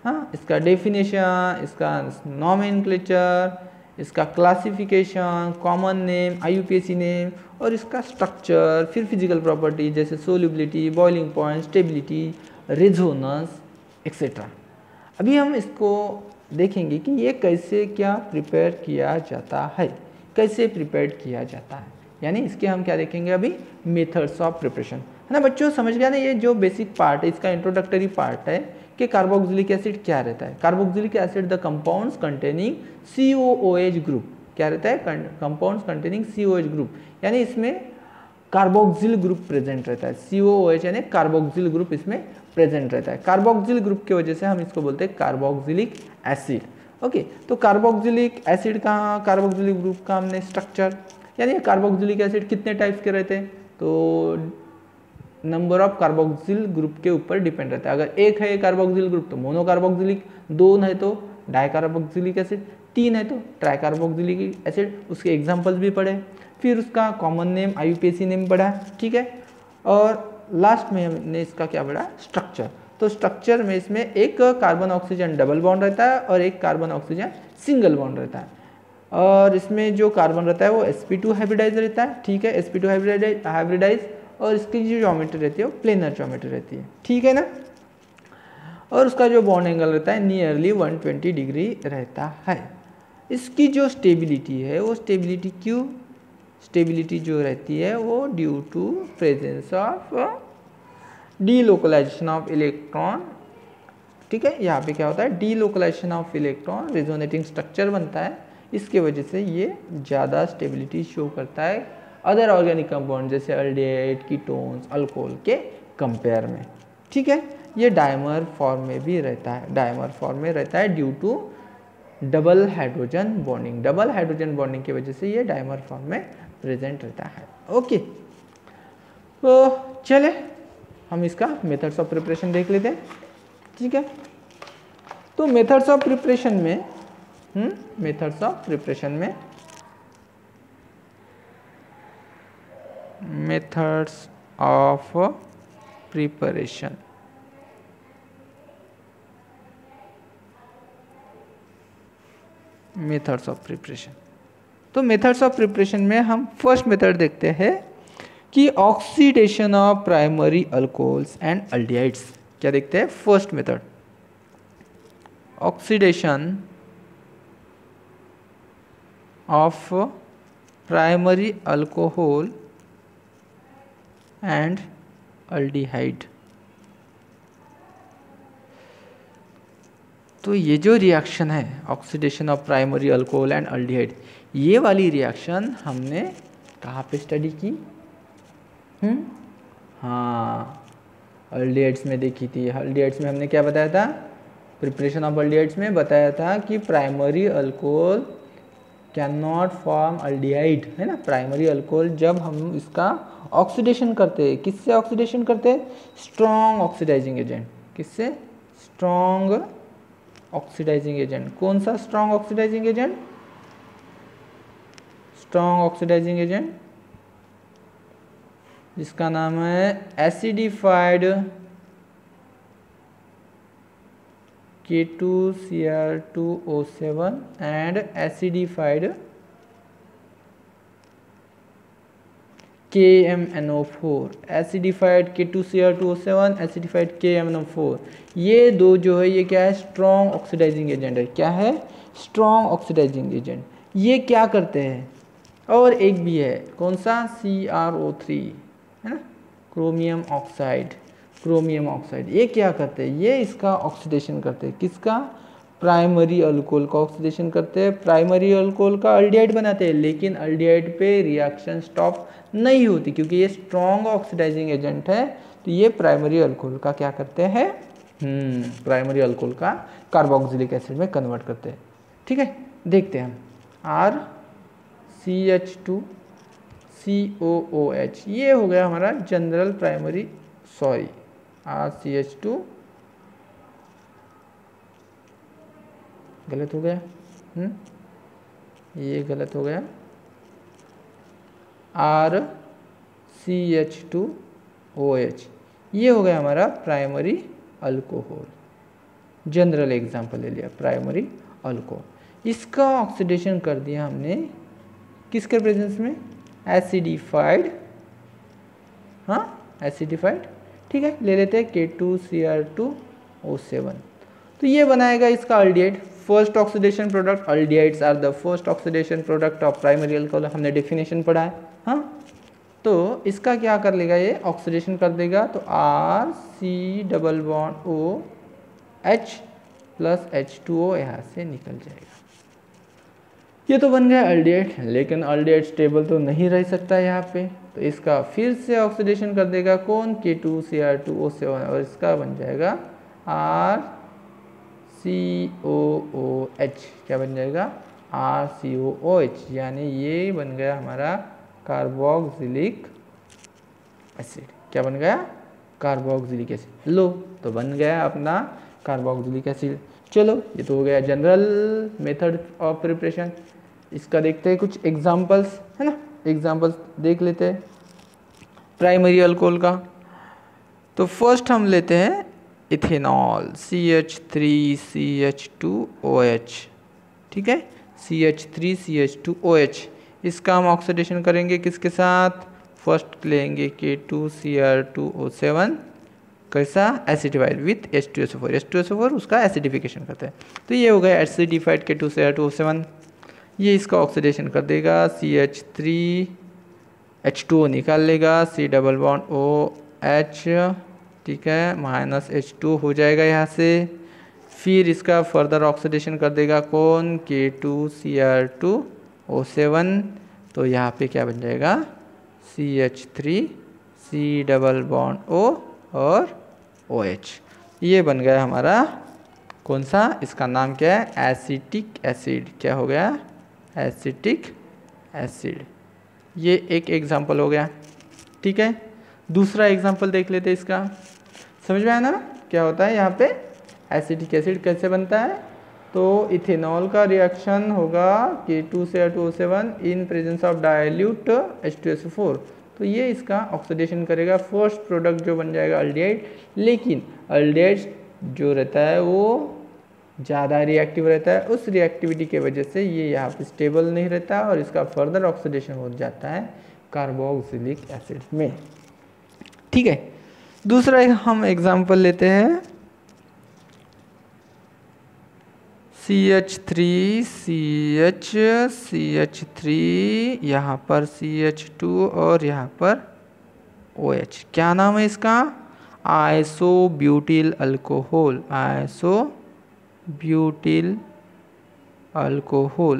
हाँ, इसका डेफिनेशन, इसका नॉमेनक्लेचर, इसका classification, common name, IUPAC name, और इसका स्ट्रक्चर। फिर फिजिकल प्रॉपर्टी जैसे solubility, boiling point, stability, resonance etcetera. अभी हम इसको देखेंगे कि ये कैसे क्या प्रिपेयर किया जाता है, कैसे प्रिपेयर किया जाता है, यानी इसके हम क्या देखेंगे अभी, मेथड्स ऑफ प्रिपरेशन, है ना बच्चों। समझ गया ना, ये जो बेसिक पार्ट है, इसका इंट्रोडक्टरी पार्ट है कि कार्बोक्सिलिक एसिड क्या रहता है। Carboxylic acid the compounds containing COOH group, क्या रहता है, कंपाउंड्स कंटेनिंग COOH ग्रुप, यानी इसमें कार्बोक्सिल ग्रुप प्रेजेंट रहता है। COOH यानी कार्बोक्सिल ग्रुप इसमें प्रेजेंट रहता है। कार्बोक्सिल ग्रुप की वजह से हम इसको बोलते हैं कार्बोक्सिलिक एसिड। ओके, तो कार्बोक्सिलिक एसिड का, कार्बोक्सिलिक ग्रुप का हमने स्ट्रक्चर, यानी कार्बोक्सिलिक एसिड कितने टाइप्स के रहते हैं, तो नंबर ऑफ कार्बोक्सिल ग्रुप के ऊपर डिपेंड रहता है। अगर एक है कार्बोक्सिल ग्रुप तो मोनो कार्बोक्सिलिक, 2 है तो डाइकार्बोक्सिलिक एसिड, 3 है तो ट्राइकार्बोक्सिलिक एसिड। उसके एग्जांपल्स भी पढ़े, फिर उसका कॉमन नेम, IUPAC नेम पढ़ा। ठीक है, और लास्ट में हमने इसका क्या पढ़ा, स्ट्रक्चर। तो स्ट्रक्चर में इसमें एक कार्बन ऑक्सीजन डबल बॉन्ड रहता है और एक कार्बन ऑक्सीजन सिंगल बॉन्ड रहता है, और इसमें जो कार्बन रहता है वो sp2 हाइब्रिडाइज रहता है। ठीक है, sp2 हाइब्रिडाइज, और इसकी जो ज्योमेट्री रहती है वो प्लेनर ज्योमेट्री रहती है। ठीक है ना। और उसका जो बॉन्ड एंगल रहता है नियरली 120 डिग्री रहता है। इसकी जो स्टेबिलिटी है वो स्टेबिलिटी क्यों, स्टेबिलिटी जो रहती है वो due to presence of delocalization of electron. ठीक है, यहाँ पे क्या होता है, delocalization of electron, resonating structure बनता है, इसके वजह से ये ज़्यादा स्टेबिलिटी शो करता है अदर ऑर्गेनिक कंपाउंड जैसे अल्डिहाइड, कीटोन्स, अल्कोहल के कंपेयर में। ठीक है, ये डायमर फॉर्म में भी रहता है, डायमर फॉर्म में रहता है due to double hydrogen bonding, double hydrogen bonding की वजह से ये डायमर फॉर्म में प्रेजेंट रहता है। ओके, तो चले हम इसका मेथड्स ऑफ प्रिपरेशन देख लेते हैं। ठीक है, तो मेथड्स ऑफ प्रिपरेशन में मेथड्स ऑफ प्रिपरेशन में methods of preparation methods of preparation तो मेथड्स ऑफ प्रिपरेशन में हम फर्स्ट मेथड देखते हैं कि oxidation of primary alcohols and aldehydes. क्या देखते हैं, first method oxidation of primary alcohol and aldehyde. तो ये जो रिएक्शन है oxidation of primary alcohol and aldehyde, ये वाली रिएक्शन हमने कहाँ पे स्टडी की, हाँ अल्डिहाइड्स में देखी थी। अल्डिहाइड्स में हमने क्या बताया था, प्रिपरेशन ऑफ अल्डिहाइड्स में बताया था कि primary alcohol can not form aldehyde, है ना। प्राइमरी अल्कोहल जब हम इसका ऑक्सीडेशन करते हैं, किससे ऑक्सीडेशन करते हैं, स्ट्रॉन्ग ऑक्सीडाइजिंग एजेंट। किससे, स्ट्रॉन्ग ऑक्सीडाइजिंग एजेंट। कौन सा strong oxidizing agent, strong oxidizing agent जिसका नाम है acidified K2Cr2O7 and acidified KMnO4, acidified K2Cr2O7, acidified KMnO4। ये दो जो है ये क्या है, स्ट्रॉन्ग ऑक्सीडाइजिंग एजेंट है। क्या है, स्ट्रॉन्ग ऑक्सीडाइजिंग एजेंट। ये क्या करते हैं, और एक भी है कौन सा, CrO3, है ना, क्रोमियम ऑक्साइड, क्रोमियम ऑक्साइड। ये क्या करते हैं, ये इसका ऑक्सीडेशन करते हैं, किसका, प्राइमरी अल्कोहल का ऑक्सीडेशन करते हैं, प्राइमरी अल्कोहल का अल्डिहाइड बनाते हैं। लेकिन अल्डिहाइड पे रिएक्शन स्टॉप नहीं होती क्योंकि ये स्ट्रॉन्ग ऑक्सीडाइजिंग एजेंट है। तो ये प्राइमरी अल्कोहल का क्या करते हैं, प्राइमरी अल्कोहल का कार्बोक्सिलिक एसिड में कन्वर्ट करते हैं। ठीक है, देखते हैं हम RCH2COOH, ये हो गया हमारा जनरल प्राइमरी, सॉरी RCH2 गलत हो गया, ये गलत हो गया, RCH2OH, ये हो गया हमारा प्राइमरी अल्कोहल। जनरल एग्जांपल ले लिया, प्राइमरी अल्कोहल। इसका ऑक्सीडेशन कर दिया हमने किसके प्रेजेंस में, एसिडिफाइड, हाँ एसिडिफाइड। ठीक है, ले लेते हैं K2Cr2O7। तो ये बनाएगा इसका aldehyde, first oxidation product. Aldehydes are the first oxidation product of primary alcohol, हमने डेफिनेशन पढ़ा है। हाँ, तो इसका क्या कर लेगा, ये ऑक्सीडेशन कर देगा, तो RC⋯OH प्लस H2O यहाँ से निकल जाएगा। ये तो बन गया अल्डिहाइड, लेकिन अल्डिहाइड स्टेबल तो नहीं रह सकता यहाँ पे, तो इसका फिर से ऑक्सीडेशन कर देगा कौन, K2Cr2O7, और इसका बन जाएगा RCOOH। क्या बन जाएगा, RCOOH, यानी ये बन गया हमारा कार्बोक्सिलिक एसिड। क्या बन गया, कार्बोक्सिलिक एसिड। लो, तो बन गया अपना कार्बोक्सिलिक एसिड। चलो, ये तो हो गया जनरल मेथड ऑफ प्रिपरेशन। इसका देखते हैं कुछ एग्जांपल्स, है ना, एग्जांपल्स देख लेते हैं प्राइमरी अल्कोहल का। तो फर्स्ट हम लेते हैं इथेनॉल, CH3CH2OH। ठीक है, CH3CH2OH, इसका हम ऑक्सीडेशन करेंगे किसके साथ, फर्स्ट लेंगे K2Cr2O7 कैसा एसिडिफाइड विथ H2SO4, H2SO4 उसका एसिडिफिकेशन करता है। तो ये हो गया एसिडिफाइड K2Cr2O7, ये इसका ऑक्सीडेशन कर देगा, CH3H2O निकाल लेगा, C डबल बॉन्ड OH, ठीक है, माइनस H2 हो जाएगा यहाँ से। फिर इसका फर्दर ऑक्सीडेशन कर देगा कौन, K2Cr2O7, तो यहाँ पे क्या बन जाएगा, CH3 C double bond O और OH। ये बन गया हमारा कौन सा, इसका नाम क्या है, एसिटिक एसिड। क्या हो गया, एसिटिक एसिड। ये एक एग्जांपल हो गया, ठीक है। दूसरा एग्जांपल देख लेते हैं इसका, समझ में आया ना क्या होता है यहाँ पे एसिटिक एसिड कैसे बनता है। तो इथेनॉल का रिएक्शन होगा K2Cr2O7 in presence of dilute H2SO4, तो ये इसका ऑक्सीडेशन करेगा, फर्स्ट प्रोडक्ट जो बन जाएगा अल्डिहाइड। लेकिन अल्डिहाइड जो रहता है वो ज़्यादा रिएक्टिव रहता है, उस रिएक्टिविटी के वजह से ये यहाँ पे स्टेबल नहीं रहता और इसका फर्दर ऑक्सीडेशन हो जाता है कार्बोक्सिलिक एसिड में, ठीक है। दूसरा हम एग्जांपल लेते हैं CH3 यहाँ पर CH2 और यहाँ पर OH। क्या नाम है इसका, आइसोब्यूटिल अल्कोहल,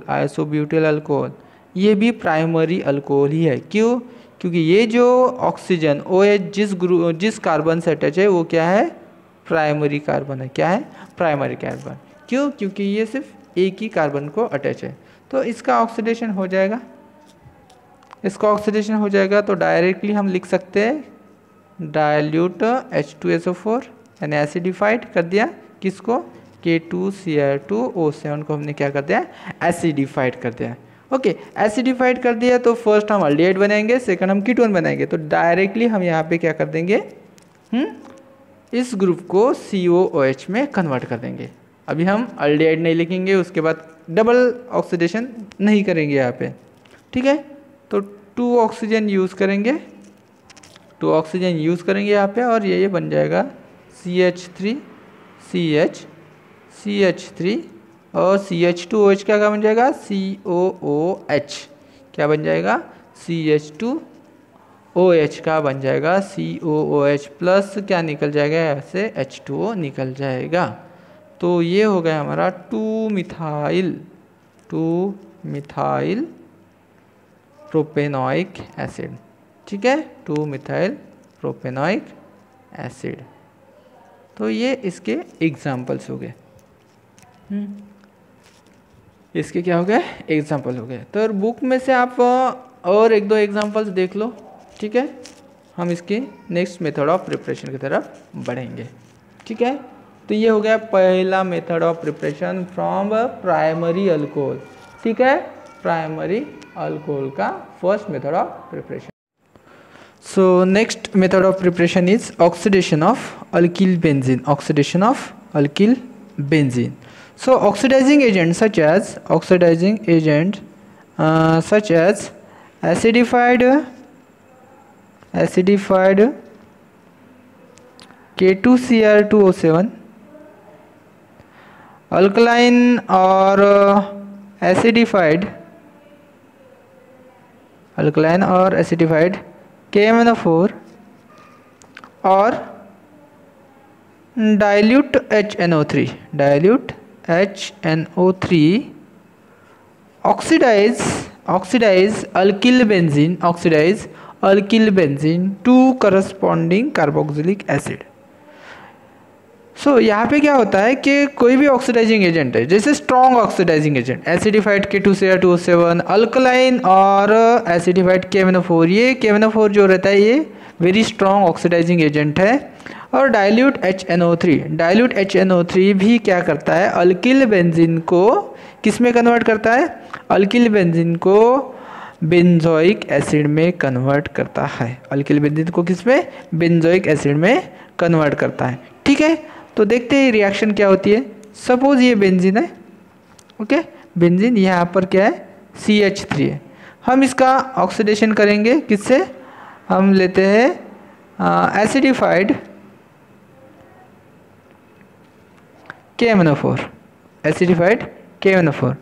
आइसोब्यूटिल अल्कोहल। ये भी प्राइमरी अल्कोहल ही है। क्यों, क्योंकि ये जो ऑक्सीजन OH जिस कार्बन से अटैच है वो क्या है, प्राइमरी कार्बन है। क्या है, प्राइमरी कार्बन। क्यों, क्योंकि ये सिर्फ एक ही कार्बन को अटैच है। तो इसका ऑक्सीडेशन हो जाएगा, तो डायरेक्टली हम लिख सकते हैं डाइल्यूट H2SO4 यानी एसिडिफाइड कर दिया, किसको, K2Cr2O7 को हमने क्या कर दिया, एसिडिफाइड कर दिया। ओके, एसिडिफाइड कर दिया तो फर्स्ट हम अल्डिहाइड बनाएंगे, सेकंड हम कीटोन बनाएंगे। तो डायरेक्टली हम यहाँ पे क्या कर देंगे, इस ग्रुप को COOH में कन्वर्ट कर देंगे। अभी हम अल्डिहाइड नहीं लिखेंगे, उसके बाद डबल ऑक्सीडेशन नहीं करेंगे यहाँ पे, ठीक है। तो 2 ऑक्सीजन यूज़ करेंगे यहाँ पे, और ये बन जाएगा CH3 और CH2OH क्या बन जाएगा, COOH। क्या बन जाएगा, CH2OH का बन जाएगा COOH प्लस क्या निकल जाएगा यहाँ से, H2O निकल जाएगा। तो ये हो गया हमारा 2 मिथाइल प्रोपेनोइक एसिड, ठीक है, 2 मिथाइल प्रोपेनोइक एसिड। तो ये इसके एग्जाम्पल्स हो गए, इसके क्या हो गए, एग्जाम्पल हो गए। तो बुक में से आप और 1-2 एग्जाम्पल्स देख लो, ठीक है। हम इसके नेक्स्ट मेथड ऑफ प्रिपरेशन की तरफ बढ़ेंगे, ठीक है। तो ये हो गया पहला method of preparation from primary alcohol, ठीक है, प्राइमरी अल्कोहल का first method of preparation. So next method of preparation is oxidation of alkyl benzene. So oxidizing agents such as acidified K2Cr2O7, alkaline or acidified KMnO4 और dilute HNO3 oxidize alkyl benzene to corresponding carboxylic acid। सो यहाँ पे क्या होता है कि कोई भी oxidising agent है, जैसे strong oxidizing agent acidified K2Cr2O7, alkaline और एसिडिफाइड KMnO4, ये KMnO4 जो रहता है ये वेरी स्ट्रॉन्ग ऑक्सीडाइजिंग एजेंट है। और डाइल्यूट HNO3 भी क्या करता है, अल्किल बेंजीन को किस में कन्वर्ट करता है, अल्किल बेंजीन को बेंजोइक एसिड में कन्वर्ट करता है, अल्किल बेंजीन को किस में, बेंजोइक एसिड में कन्वर्ट करता है, ठीक है। तो देखते हैं रिएक्शन क्या होती है। सपोज ये बेंजीन है, ओके, बेंजीन यहाँ पर क्या है, CH3 है। हम इसका ऑक्सीडेशन करेंगे किससे, हम लेते हैं एसिडिफाइड KMnO4, एसिडिफाइड KMnO4।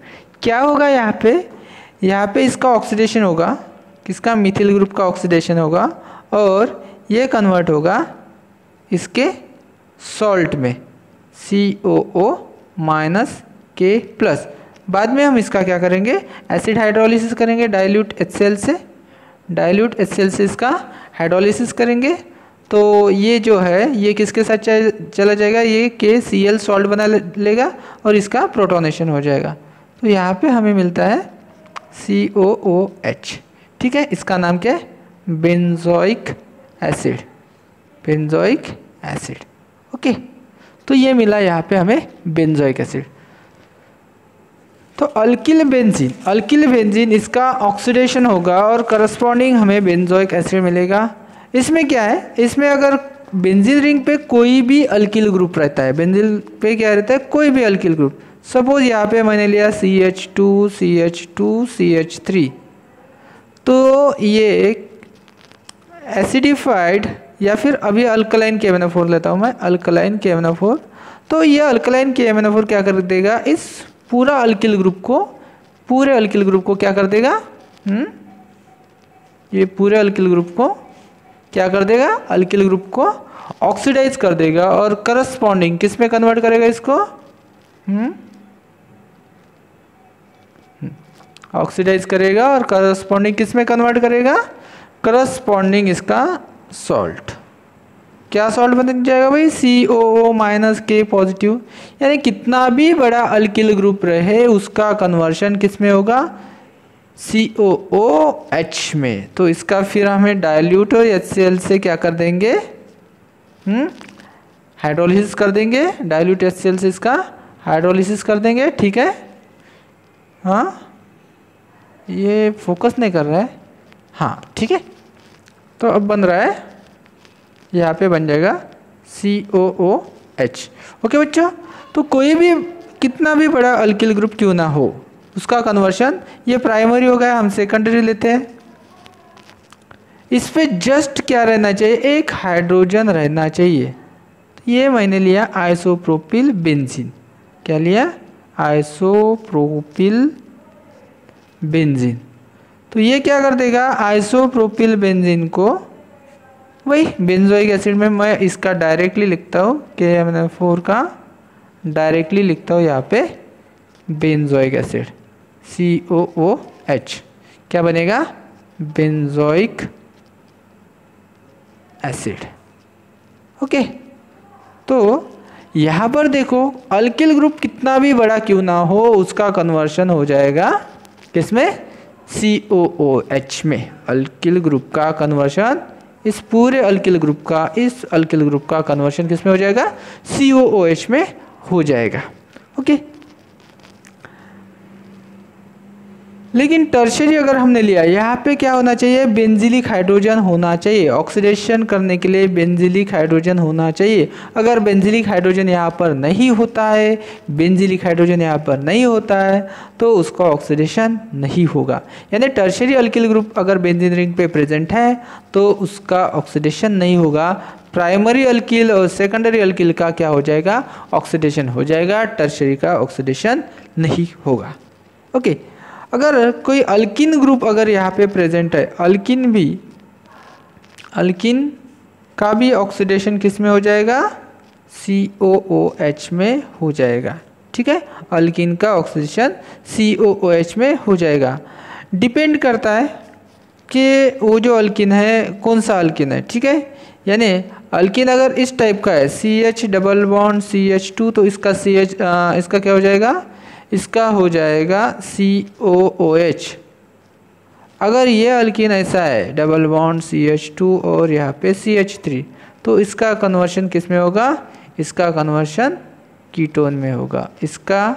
क्या होगा यहाँ पे इसका ऑक्सीडेशन होगा, किसका, मिथिल ग्रुप का ऑक्सीडेशन होगा, और ये कन्वर्ट होगा इसके सॉल्ट में COO माइनस K प्लस। बाद में हम इसका क्या करेंगे, एसिड हाइड्रोलिसिस करेंगे डाइल्यूट HCl से, डाइल्यूट HCl से इसका हाइड्रोलिसिस करेंगे। तो ये जो है ये किसके साथ चला जाएगा, ये KCl सॉल्ट बना लेगा और इसका प्रोटोनेशन हो जाएगा। तो यहाँ पे हमें मिलता है COOH। ठीक है, इसका नाम क्या है, benzoic acid, benzoic acid. Okay, तो ये मिला यहाँ पे हमें बेंजोइक एसिड। तो अल्किल बेंजीन इसका ऑक्सीडेशन होगा और करस्पॉन्डिंग हमें बेंजोइक एसिड मिलेगा। इसमें क्या है, इसमें अगर बेंजीन रिंग पे कोई भी अल्किल ग्रुप रहता है, बेंजीन पे क्या रहता है, कोई भी अल्किल ग्रुप, सपोज यहाँ पे मैंने लिया CH2 CH2 CH3, तो ये एसिडिफाइड या फिर अभी अल्कलाइन KMnO4 लेता हूँ मैं, अल्कलाइन KMnO4। तो ये अल्कलाइन KMnO4 क्या कर देगा, इस पूरे अल्किल ग्रुप को क्या कर देगा, ये पूरे अल्किल ग्रुप को क्या कर देगा, अल्किल ग्रुप को ऑक्सीडाइज कर देगा और करस्पॉन्डिंग किस में कन्वर्ट करेगा इसको, ऑक्सीडाइज करेगा और करस्पॉन्डिंग किस में कन्वर्ट करेगा, करस्पॉन्डिंग इसका सॉल्ट। क्या सॉल्ट बन जाएगा भाई, COO माइनस K पॉजिटिव। यानी कितना भी बड़ा अल्किल ग्रुप रहे उसका कन्वर्शन किस में होगा, COOH में। तो इसका फिर हमें डाइल्यूट और HCl से क्या कर देंगे, हाइड्रोलिसिस कर देंगे, डाइल्यूट HCl से इसका हाइड्रोलिसिस कर देंगे। ठीक है, हाँ ये फोकस नहीं कर रहा है, हाँ ठीक है। तो अब बन रहा है, यहाँ पे बन जाएगा COOH। ओके बच्चों, तो कोई भी कितना भी बड़ा अल्किल ग्रुप क्यों ना हो उसका कन्वर्शन, ये प्राइमरी हो गया, हम सेकेंडरी लेते हैं। इस पे जस्ट क्या रहना चाहिए, एक हाइड्रोजन रहना चाहिए। तो ये मैंने लिया आइसोप्रोपिल बेंजीन, क्या लिया, आइसोप्रोपिल बेंजीन। तो ये क्या कर देगा, आइसोप्रोपिल बेंजीन को, वही बेंजोइक एसिड में मैं इसका डायरेक्टली लिखता हूँ, KMnO4 का डायरेक्टली लिखता हूँ यहाँ पे बेंजोइक एसिड COOH। क्या बनेगा, बेंजोइक एसिड। ओके, तो यहाँ पर देखो अल्किल ग्रुप कितना भी बड़ा क्यों ना हो उसका कन्वर्शन हो जाएगा किसमें, COOH में। अल्किल ग्रुप का कन्वर्शन, इस पूरे अल्किल ग्रुप का, इस अल्किल ग्रुप का कन्वर्शन किस में हो जाएगा, COOH में हो जाएगा। ओके, लेकिन टर्शरी अगर हमने लिया, यहाँ पे क्या होना चाहिए, बेंजिलिक हाइड्रोजन होना चाहिए। ऑक्सीडेशन करने के लिए बेंजिलिक हाइड्रोजन होना चाहिए। अगर बेंजिलिक हाइड्रोजन यहाँ पर नहीं होता है, बेंजिलिक हाइड्रोजन यहाँ पर नहीं होता है, तो उसका ऑक्सीडेशन नहीं होगा। यानी टर्शरी अल्किल ग्रुप अगर बेंजीन रिंग पे प्रेजेंट है तो उसका ऑक्सीडेशन नहीं होगा। प्राइमरी अल्किल और सेकेंडरी अल्किल का क्या हो जाएगा, ऑक्सीडेशन हो जाएगा, टर्शरी का ऑक्सीडेशन नहीं होगा। ओके, अगर कोई अल्किन ग्रुप अगर यहाँ पे प्रेजेंट है, अल्किन का भी ऑक्सीडेशन किस में हो जाएगा, COOH में हो जाएगा। ठीक है, अल्किन का ऑक्सीडेशन COOH में हो जाएगा। डिपेंड करता है कि वो जो अल्किन है कौन सा अल्किन है। ठीक है, यानी अल्किन अगर इस टाइप का है CH डबल बॉन्ड CH2, तो इसका इसका क्या हो जाएगा, इसका हो जाएगा COOH। अगर ये अल्किन ऐसा है डबल बॉन्ड CH2 और यहाँ पे CH3, तो इसका कन्वर्शन किस में होगा, इसका कन्वर्शन कीटोन में होगा, इसका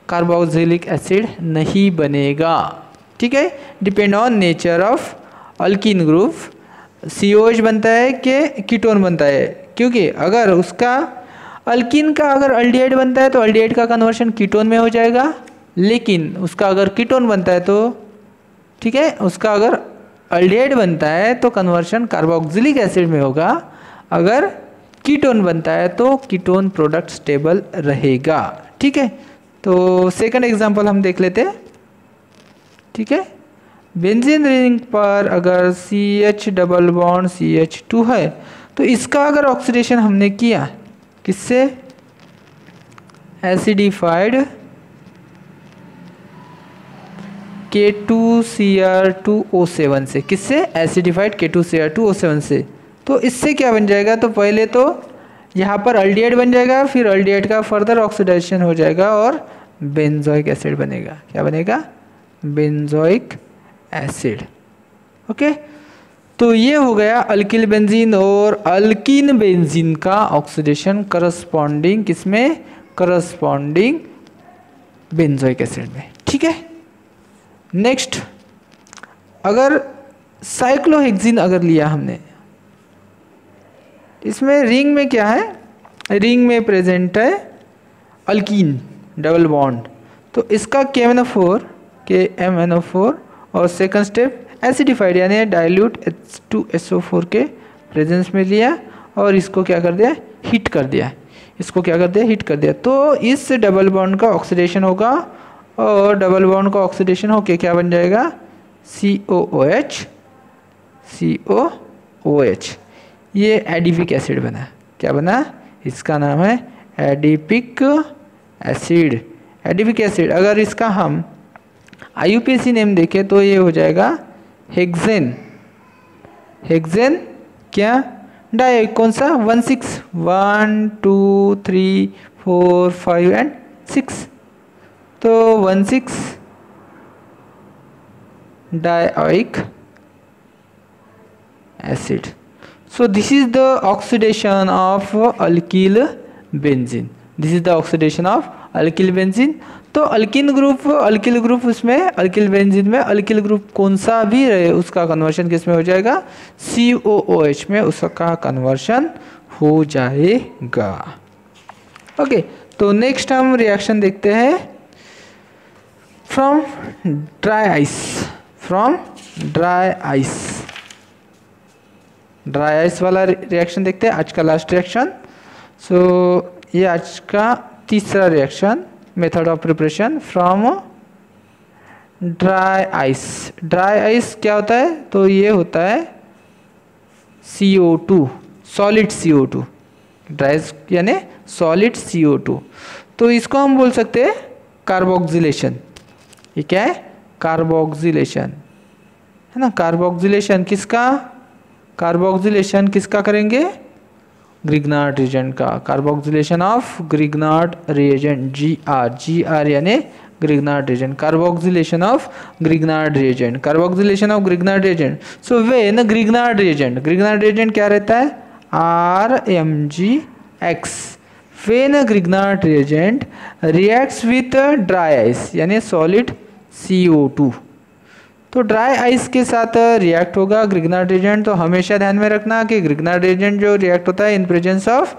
कार्बोक्सिलिक एसिड नहीं बनेगा। ठीक है, depend on nature of alkene group COH बनता है कि कीटोन बनता है। क्योंकि अगर उसका अल्किन का अगर अल्डिहाइड बनता है तो अल्डिहाइड का कन्वर्शन कीटोन में हो जाएगा, लेकिन उसका अगर कीटोन बनता है तो, ठीक है, उसका अगर अल्डिहाइड बनता है तो कन्वर्शन कार्बोक्सिलिक एसिड में होगा। अगर कीटोन बनता है तो कीटोन प्रोडक्ट स्टेबल रहेगा। ठीक है, तो सेकंड एग्जांपल हम देख लेते हैं। ठीक है, बेंजीन रिंग पर अगर CH डबल बॉन्ड CH2 है तो इसका अगर ऑक्सीडेशन हमने किया किससे, एसिडिफाइड K2Cr2O7 से, किससे, एसिडिफाइड K2Cr2O7 से। तो इससे क्या बन जाएगा, तो पहले तो यहाँ पर अल्डिहाइड बन जाएगा, फिर अल्डिहाइड का फर्दर ऑक्सीडेशन हो जाएगा और बेंजोइक एसिड बनेगा। क्या बनेगा, बेंजोइक एसिड। ओके, तो ये हो गया अल्किल बेंजीन और अल्कीन बेंजीन का ऑक्सीडेशन करस्पॉन्डिंग किसमें, करस्पॉन्डिंग बेंजोइक एसिड में। ठीक है, नेक्स्ट अगर साइक्लोहेक्सिन अगर लिया हमने, इसमें रिंग में क्या है, रिंग में प्रेजेंट है अल्कीन डबल बॉन्ड, तो इसका KMnO4 और सेकंड स्टेप एसिडिफाइड यानी डाइल्यूट H2SO4 के प्रेजेंस में लिया और इसको क्या कर दिया, हीट कर दिया, इसको क्या कर दिया, हीट कर दिया। तो इस डबल बॉन्ड का ऑक्सीडेशन होगा और डबल बॉन्ड का ऑक्सीडेशन होके क्या बन जाएगा, COOH। ये एडिपिक एसिड बना। क्या बना, इसका नाम है एडिपिक एसिड। एडिपिक एसिड अगर इसका हम IUPAC नेम देखें तो ये हो जाएगा हेक्सेन। हेक्सेन क्या, डाई कौन सा, 1,6 1 2 3 4 5 एंड 6, तो 1,6 dioic acid. So this is the oxidation of alkyl benzene. This is the oxidation of alkyl benzene. तो अल्किल ग्रुप उसमें अल्किल बेंजीन में अल्किल ग्रुप कौन सा भी रहे उसका कन्वर्शन किस में हो जाएगा, COOH में उसका कन्वर्शन हो जाएगा। ओके, तो नेक्स्ट हम रिएक्शन देखते हैं फ्रॉम ड्राई आइस वाला रिएक्शन देखते हैं, आज का लास्ट रिएक्शन। सो ये आज का तीसरा reaction, method of preparation from dry ice. Dry ice क्या होता है, तो ये होता है CO2, सॉलिड CO2, ड्राई यानी सॉलिड CO2। तो इसको हम बोल सकते हैं कार्बोक्सिलेशन। ये क्या है, कार्बोक्सिलेशन है ना। कार्बोक्सिलेशन किसका करेंगे, ग्रिग्नार्ड रिएजेंट का। Carboxylation of Grignard reagent, GR यानी Grignard reagent. Carboxylation of Grignard reagent. So when Grignard reagent क्या रहता है, RMgX। When Grignard reagent reacts with dry ice यानी सॉलिड CO2, तो ड्राई आइस के साथ रिएक्ट होगा ग्रिग्नार्ड रिएजेंट। तो हमेशा ध्यान में रखना कि ग्रिग्नार्ड रिएजेंट जो रिएक्ट होता है in presence of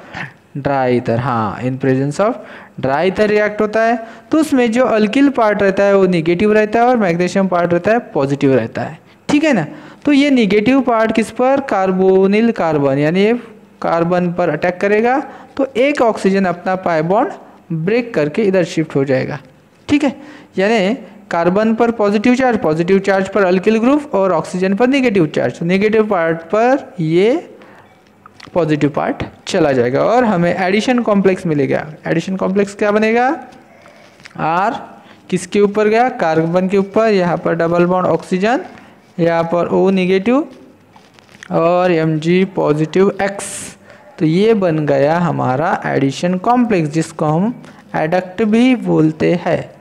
dry ether, हाँ in presence of dry ether react होता है। तो उसमें जो अल्किल पार्ट रहता है वो निगेटिव रहता है और मैग्नीशियम पार्ट रहता है पॉजिटिव रहता है। ठीक है ना, तो ये निगेटिव पार्ट किस पर, कार्बोनिल कार्बन यानी कार्बन पर अटैक करेगा, तो एक ऑक्सीजन अपना पाई बॉन्ड ब्रेक करके इधर शिफ्ट हो जाएगा। ठीक है, यानी कार्बन पर पॉजिटिव चार्ज पर अल्किल ग्रुप और ऑक्सीजन पर नेगेटिव चार्ज, नेगेटिव पार्ट पर ये पॉजिटिव पार्ट चला जाएगा और हमें एडिशन कॉम्प्लेक्स मिलेगा। एडिशन कॉम्प्लेक्स क्या बनेगा, R किसके ऊपर गया, कार्बन के ऊपर, यहाँ पर डबल बॉन्ड ऑक्सीजन, यहाँ पर O नेगेटिव और Mg पॉजिटिव X। तो ये बन गया हमारा एडिशन कॉम्प्लेक्स जिसको हम एडक्ट भी बोलते हैं,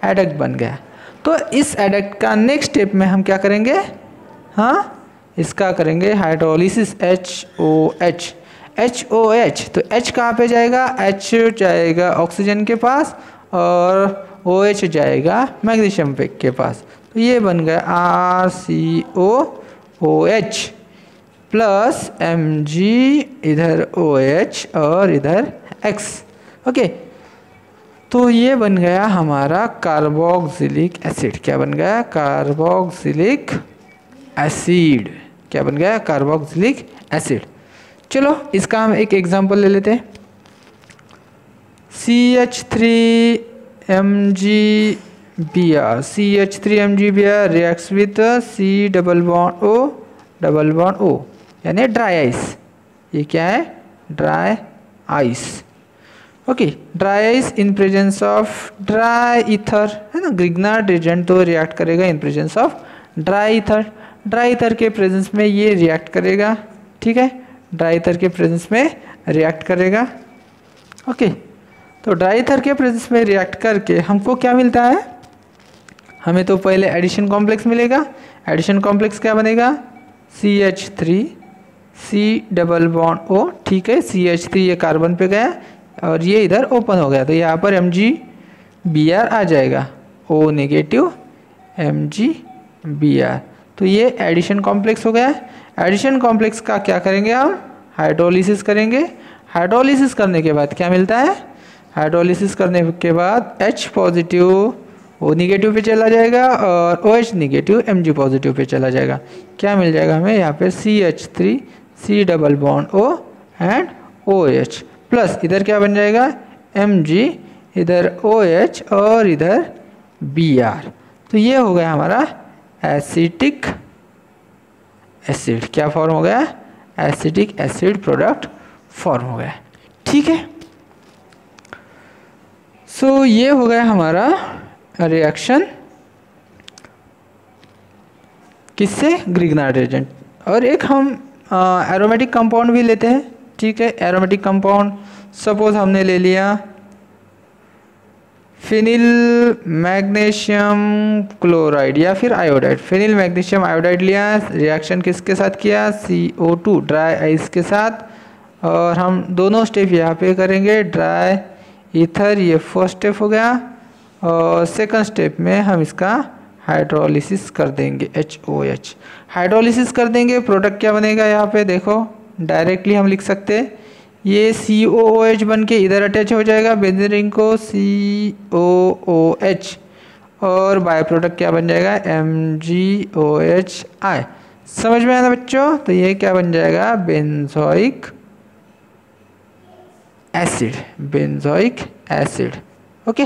एडक्ट बन गया। तो इस एडक्ट का नेक्स्ट स्टेप में हम क्या करेंगे, हाँ इसका करेंगे हाइड्रोलिसिस HOH। तो H कहाँ पे जाएगा, H जाएगा ऑक्सीजन के पास और OH जाएगा मैग्नीशियम के पास। तो ये बन गया RCOOH प्लस Mg, इधर OH और इधर X। ओके, तो ये बन गया हमारा कार्बोक्सिलिक एसिड। क्या बन गया, कार्बोक्सिलिक एसिड। क्या बन गया, कार्बोक्सिलिक एसिड। चलो इसका हम एक एग्जांपल ले लेते हैं। CH3MgBr CH3MgBr reacts with C double bond O यानी ड्राई आइस। ये क्या है? Dry ice. Okay, dry ice in presence of dry ether, है ना। ग्रिग्नार्ड रिएजेंट तो रिएक्ट करेगा इन presence of dry ether. Dry ether के प्रेजेंस में ये रिएक्ट करेगा, ठीक है। ड्राई ईथर के प्रेजेंस में रिएक्ट करेगा। ओके, तो ड्राई ईथर के प्रेजेंस में रिएक्ट करके हमको क्या मिलता है? हमें तो पहले एडिशन कॉम्प्लेक्स मिलेगा। एडिशन कॉम्प्लेक्स क्या बनेगा? CH3 C double bond O, ठीक है। CH3 ये कार्बन पे गया और ये इधर ओपन हो गया, तो यहाँ पर MgBr आ जाएगा। O नेगेटिव MgBr, तो ये एडिशन कॉम्प्लेक्स हो गया। एडिशन कॉम्प्लेक्स का क्या करेंगे हम? हाइड्रोलिसिस करेंगे। हाइड्रोलिसिस करने के बाद क्या मिलता है? हाइड्रोलिसिस करने के बाद H पॉजिटिव O निगेटिव पे चला जाएगा और OH negative Mg positive pay चला जाएगा। क्या मिल जाएगा हमें? यहाँ पे CH3 C double bond O and OH plus इधर क्या बन जाएगा? Mg, इधर OH और इधर Br। तो ये हो गया हमारा एसिटिक एसिड। क्या फॉर्म हो गया? एसिटिक एसिड प्रोडक्ट फॉर्म हो गया, ठीक है। सो ये हो गया हमारा रिएक्शन किससे? Grignard reagent. और एक हम एरोमेटिक कंपाउंड भी लेते हैं, ठीक है। एरोमेटिक कंपाउंड सपोज हमने ले लिया फिनिल मैग्नीशियम क्लोराइड या फिर आयोडाइड। फिनिल मैग्नीशियम आयोडाइड लिया, रिएक्शन किसके साथ किया? CO2 ड्राई आइस के साथ। और हम दोनों स्टेप यहाँ पे करेंगे। ड्राई ईथर ये फर्स्ट स्टेप हो गया और सेकंड स्टेप में हम इसका हाइड्रोलिसिस कर देंगे, HOH हाइड्रोलिसिस कर देंगे। प्रोडक्ट क्या बनेगा? यहाँ पे देखो डायरेक्टली हम लिख सकते हैं, ये COOH बन के इधर अटैच हो जाएगा बेंजीन रिंग को, COOH, और बाय प्रोडक्ट क्या बन जाएगा? MgOHI। समझ में आया बच्चों? तो ये क्या बन जाएगा? Benzoic acid, benzoic acid. Okay,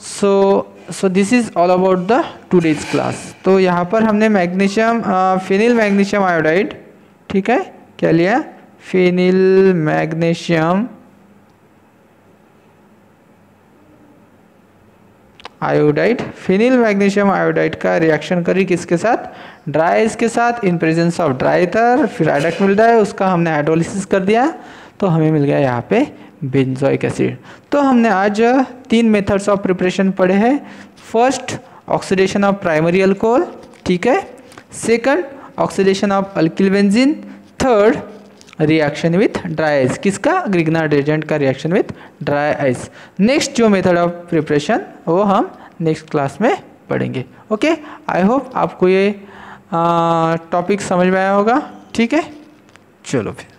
so this is all about the today's class. तो यहाँ पर हमने मैग्नीशियम फिनिल मैग्नीशियम आयोडाइड, ठीक है, क्या लिया? Phenyl magnesium iodide. Phenyl magnesium iodide का रिएक्शन करी किसके साथ? ड्राई आइस के साथ इन प्रेजेंस ऑफ ड्राई ईथर। फिर एडक्ट मिल रहा है, उसका हमने हाइड्रोलिसिस कर दिया तो हमें मिल गया यहाँ पे बेंजोइक एसिड। तो हमने आज 3 मेथड्स ऑफ प्रिपरेशन पढ़े हैं। First, oxidation of primary alcohol, ठीक है। Second, oxidation of alkyl benzene. Third, reaction with dry ice. किसका? ग्रिग्नार्ड रिएजेंट का reaction with dry ice. Next जो मेथड ऑफ प्रिपरेशन वो हम नेक्स्ट क्लास में पढ़ेंगे। ओके, आई होप आपको ये टॉपिक समझ में आया होगा, ठीक है। चलो फिर।